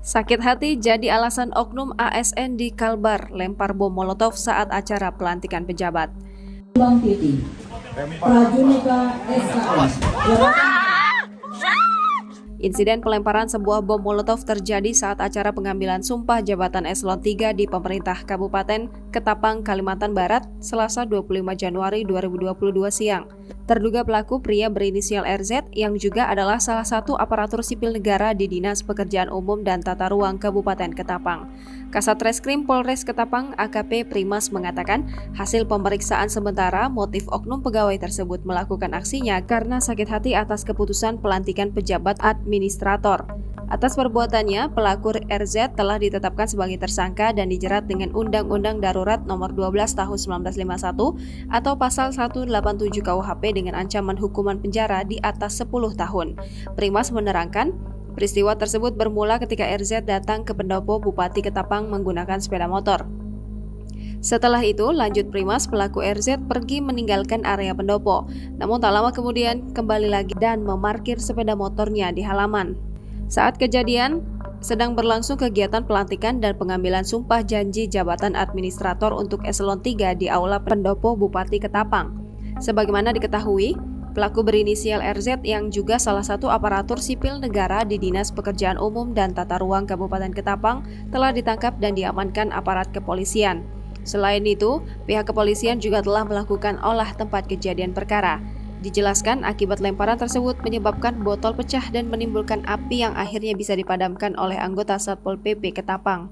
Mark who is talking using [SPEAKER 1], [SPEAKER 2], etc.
[SPEAKER 1] Sakit hati jadi alasan oknum ASN di Kalbar lempar bom molotov saat acara pelantikan pejabat.
[SPEAKER 2] Bang Titi, Prajunika SKS.
[SPEAKER 1] Insiden pelemparan sebuah bom molotov terjadi saat acara pengambilan sumpah jabatan Eselon 3 di pemerintah Kabupaten Ketapang, Kalimantan Barat, Selasa 25 Januari 2022 siang. Terduga pelaku pria berinisial RZ yang juga adalah salah satu aparatur sipil negara di Dinas Pekerjaan Umum dan Tata Ruang Kabupaten Ketapang. Kasat Reskrim Polres Ketapang AKP Primas mengatakan hasil pemeriksaan sementara motif oknum pegawai tersebut melakukan aksinya karena sakit hati atas keputusan pelantikan pejabat administrator. Atas perbuatannya, pelaku RZ telah ditetapkan sebagai tersangka dan dijerat dengan Undang-Undang Darurat Nomor 12 Tahun 1951 atau Pasal 187 KUHP dengan ancaman hukuman penjara di atas 10 tahun. Primas menerangkan, peristiwa tersebut bermula ketika RZ datang ke pendopo Bupati Ketapang menggunakan sepeda motor. Setelah itu, lanjut Primas, pelaku RZ pergi meninggalkan area pendopo. Namun tak lama kemudian kembali lagi dan memarkir sepeda motornya di halaman. Saat kejadian, sedang berlangsung kegiatan pelantikan dan pengambilan sumpah janji jabatan administrator untuk Eselon 3 di Aula Pendopo Bupati Ketapang. Sebagaimana diketahui, pelaku berinisial RZ yang juga salah satu aparatur sipil negara di Dinas Pekerjaan Umum dan Tata Ruang Kabupaten Ketapang telah ditangkap dan diamankan aparat kepolisian. Selain itu, pihak kepolisian juga telah melakukan olah tempat kejadian perkara. Dijelaskan akibat lemparan tersebut menyebabkan botol pecah dan menimbulkan api yang akhirnya bisa dipadamkan oleh anggota Satpol PP Ketapang.